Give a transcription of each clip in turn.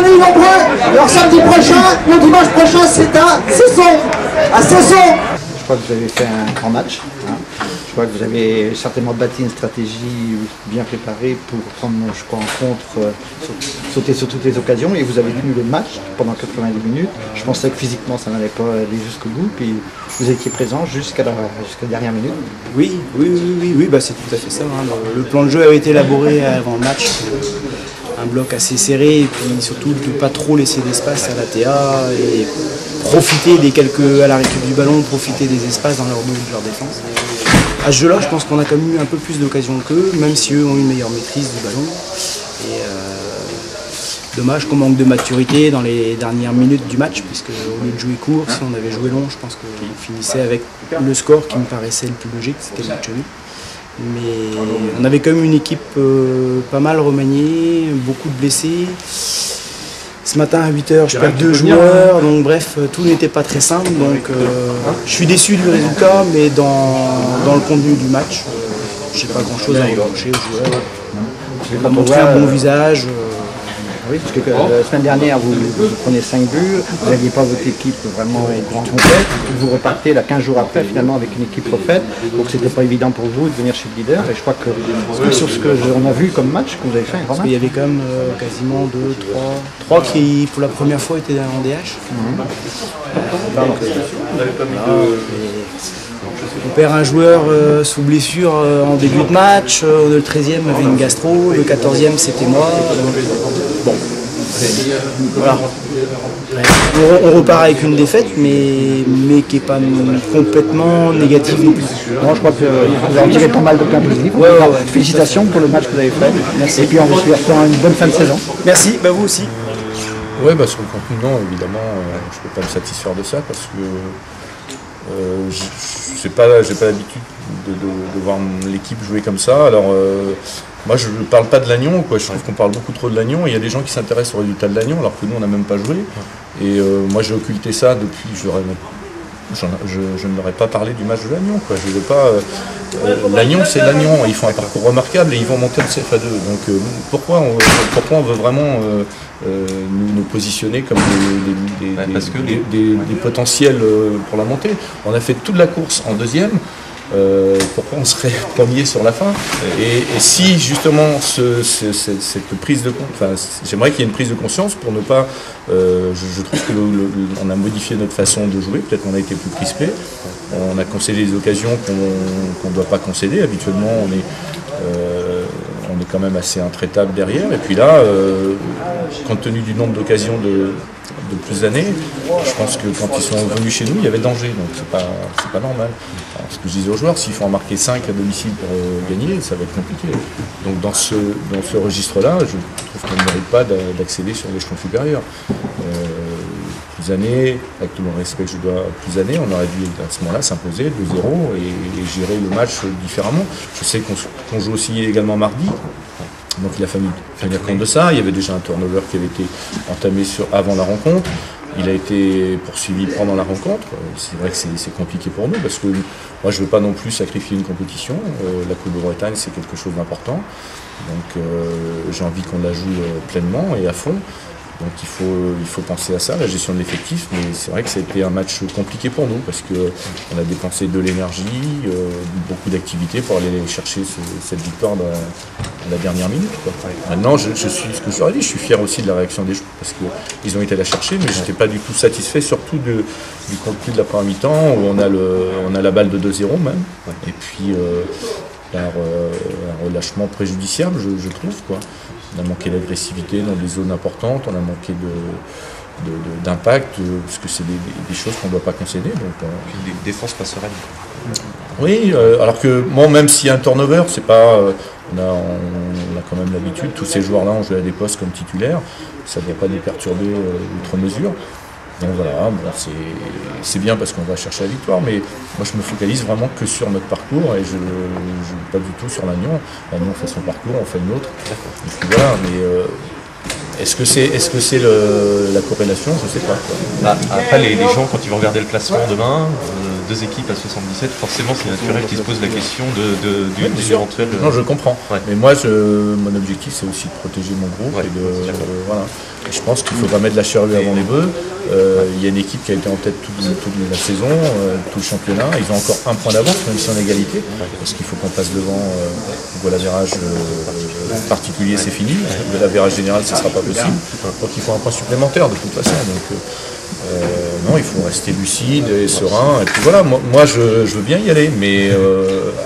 venus nombreux. Alors samedi prochain, le dimanche prochain, c'est à Cesson. À Cesson. Je crois que vous avez fait un grand match. Hein. Je crois que vous avez certainement bâti une stratégie bien préparée pour prendre, je crois, en contre, sauter sur toutes les occasions. Et vous avez tenu le match pendant 90 minutes. Je pensais que physiquement, ça n'allait pas aller jusqu'au bout. Puis vous étiez présent jusqu'à la dernière minute. Oui, bah, c'est tout à fait ça. Hein. Le plan de jeu avait été élaboré avant le match. Un bloc assez serré et puis surtout de ne pas trop laisser d'espace à la TA et profiter des à la récup du ballon, profiter des espaces dans leur dos de leur défense. À ce jeu-là, je pense qu'on a quand même eu un peu plus d'occasions qu'eux, même si eux ont une meilleure maîtrise du ballon. Et dommage qu'on manque de maturité dans les dernières minutes du match, puisque au lieu de jouer court, si on avait joué long, je pense qu'on finissait avec le score qui me paraissait le plus logique, c'était le match nul. Mais on avait quand même une équipe pas mal remaniée, beaucoup de blessés. Ce matin à 8 h, je perds 2 joueurs, donc bref, tout n'était pas très simple. Donc je suis déçu du résultat, mais dans le contenu du match, je n'ai pas grand chose à reprocher aux joueurs. On a montré un bon visage. Oui, parce que la semaine dernière, vous prenez 5 buts, vous n'aviez pas votre équipe vraiment complète, vous repartez là 15 jours après finalement avec une équipe refaite, donc c'était pas évident pour vous de venir chez le leader, et je crois que sur ce qu'on a vu comme match que vous avez fait, parce qu'il y avait quand même quasiment 3 qui pour la première fois étaient en DH. On perd un joueur sous blessure en début de match, le 13e avait une gastro, le 14e c'était moi. Bon, voilà. On repart avec une défaite, mais qui n'est pas complètement négative non plus. Non, je crois que vous en tirez pas mal de points positifs. Ouais. Félicitations pour le match que vous avez fait. Merci. Et puis on vous souhaite une bonne fin de saison. Merci, bah vous aussi. Oui, bah sur le contenu, non, évidemment, je ne peux pas me satisfaire de ça parce que j'ai pas l'habitude de voir l'équipe jouer comme ça. Alors moi je ne parle pas de Lannion, quoi. Je trouve qu'on parle beaucoup trop de Lannion. Il y a des gens qui s'intéressent aux résultats de Lannion alors que nous on n'a même pas joué. Et moi j'ai occulté ça depuis, je ne leur ai pas parlé du match de Lannion, quoi. Je veux pas. Lannion c'est Lannion, ils font un parcours remarquable et ils vont monter le CFA2. Donc pourquoi on veut vraiment nous positionner comme des potentiels pour la montée? On a fait toute la course en deuxième. Pourquoi on serait premier sur la fin? Et si justement cette prise de conscience, j'aimerais qu'il y ait une prise de conscience pour ne pas. Je trouve qu'on a modifié notre façon de jouer. Peut-être qu'on a été plus crispé. On a concédé des occasions qu'on ne doit pas concéder. Habituellement, on est quand même assez intraitable derrière. Et puis là, compte tenu du nombre d'occasions de plus d'années, je pense que quand ils sont venus chez nous, il y avait danger, donc c'est pas normal. Alors, ce que je disais aux joueurs, s'il faut en marquer 5 à domicile pour gagner, ça va être compliqué. Donc dans ce registre-là, je trouve qu'on ne mérite pas d'accéder sur l'échelon supérieur. Plus années, avec tout le respect que je dois à plus années, on aurait dû à ce moment-là s'imposer 2-0 et gérer le match différemment. Je sais qu'on joue aussi également mardi. Donc il a fallu tenir compte de ça. Il y avait déjà un turnover qui avait été entamé avant la rencontre. Il a été poursuivi pendant la rencontre. C'est vrai que c'est compliqué pour nous parce que moi je ne veux pas non plus sacrifier une compétition. La Coupe de Bretagne c'est quelque chose d'important. Donc j'ai envie qu'on la joue pleinement et à fond. Donc il faut penser à ça, la gestion de l'effectif, mais c'est vrai que ça a été un match compliqué pour nous parce qu'on a dépensé de l'énergie, beaucoup d'activité pour aller chercher cette victoire dans la dernière minute, quoi. Maintenant, je suis ce que je leur ai dit, je suis fier aussi de la réaction des joueurs parce qu'ils ont été la chercher, mais je n'étais pas du tout satisfait, surtout du contenu de la première mi-temps où on a la balle de 2-0 même, et puis un relâchement préjudiciable, je trouve, quoi. On a manqué d'agressivité dans des zones importantes, on a manqué d'impact, parce que c'est des choses qu'on ne doit pas concéder. Donc, des défenses pas sereines. Oui, alors que bon, même s'il y a un turnover, c'est pas, on a quand même l'habitude, tous ces joueurs-là ont joué à des postes comme titulaires, ça ne doit pas nous perturber outre mesure. Donc voilà, bon, c'est bien parce qu'on va chercher la victoire, mais moi je me focalise vraiment que sur notre parcours et je ne joue pas du tout sur Lannion. Lannion fait son parcours, on fait le nôtre. Et puis voilà, mais est-ce que c'est la corrélation? Je ne sais pas, quoi. Après les gens, quand ils vont regarder le classement demain, 2 équipes à 77, forcément c'est naturel qu'ils se posent la question d'une éventuelle... Non, je comprends. Ouais. Mais moi, mon objectif, c'est aussi de protéger mon groupe. Ouais, voilà. Et je pense qu'il ne faut pas mettre la charrue avant les bœufs. Il y a une équipe qui a été en tête toute la saison, tout le championnat. Ils ont encore un point d'avance, même si on est égalité. Parce qu'il faut qu'on passe devant le goal average particulier, c'est fini. Le goal average général, ce ne sera pas possible. Donc il faut un point supplémentaire de toute façon. Donc, non, il faut rester lucide et serein. Et puis voilà, moi je veux bien y aller, mais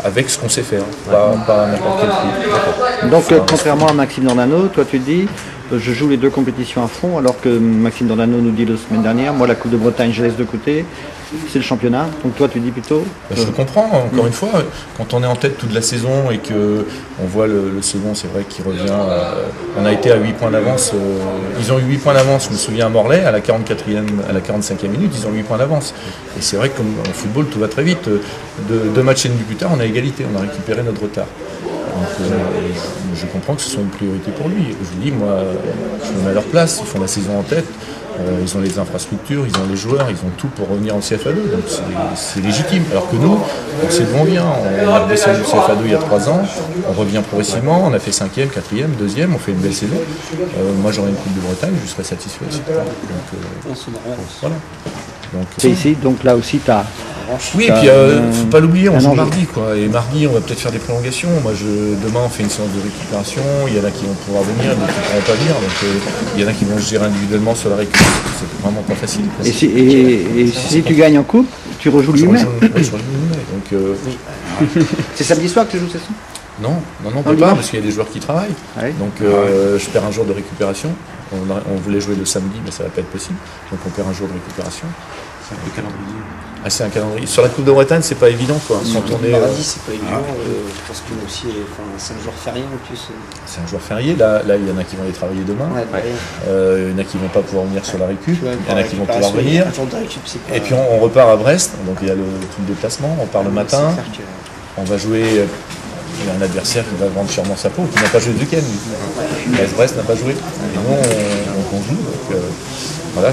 avec ce qu'on sait faire, pas n'importe quel prix. Donc, contrairement à Maxime Dornano, toi tu dis, je joue les 2 compétitions à fond, alors que Maxime Dornano nous dit la semaine dernière, moi la Coupe de Bretagne je laisse de côté, c'est le championnat. Donc toi tu dis plutôt Je comprends, encore une fois, quand on est en tête toute la saison et qu'on voit le second, c'est vrai qu'il revient, on a été à 8 points d'avance, ils ont eu 8 points d'avance, je me souviens à Morlaix, à la 44e, à la 45e minute, ils ont 8 points d'avance. Et c'est vrai que comme en football, tout va très vite. 2 matchs et demi plus tard, on a égalité, on a récupéré notre retard. Donc je comprends que ce soit une priorité pour lui. Je vous dis, moi, je me mets à leur place, ils font la saison en tête, ils ont les infrastructures, ils ont les joueurs, ils ont tout pour revenir en CFA2, donc c'est légitime. Alors que nous, on sait d'où on vient, on a descendu le CFA2 il y a 3 ans, on revient progressivement, on a fait 5e, 4e, 2e, on fait une belle saison. Moi j'aurais une Coupe de Bretagne, je serais satisfait aussi. Donc voilà. c'est ici, donc là aussi tu as... Oui, et puis faut pas l'oublier, on joue mardi quoi. Et mardi on va peut-être faire des prolongations. Moi demain on fait une séance de récupération, il y en a qui vont pouvoir venir, d'autres qui ne pourront pas venir. Donc il y en a qui vont se gérer individuellement sur la récupération. C'est vraiment pas facile. Et si tu gagnes en coupe, tu rejoues le 8 mai. Donc C'est samedi soir que tu joues, c'est ça? non, on peut pas parce qu'il y a des joueurs qui travaillent. Ouais. Donc je perds un jour de récupération. On voulait jouer le samedi, mais ça va pas être possible. Donc on perd un jour de récupération. C'est un peu calendrier. Ah, c'est un calendrier. Sur la Coupe de Bretagne, c'est pas évident quoi. Quand on est, mardi, c'est pas évident, parce que aussi, c'est un jour férié en plus. c'est un jour férié. Là, il y en a qui vont aller travailler demain. Il y en a qui vont pas pouvoir venir sur la récup. Il y en a qui vont pouvoir venir. Et puis on repart à Brest. Donc il y a tout le déplacement. On part le matin. On va jouer. Il y a un adversaire qui va vendre sûrement sa peau, qui n'a pas joué ce week-end. Brest n'a pas joué. Et nous, on joue. Donc, voilà,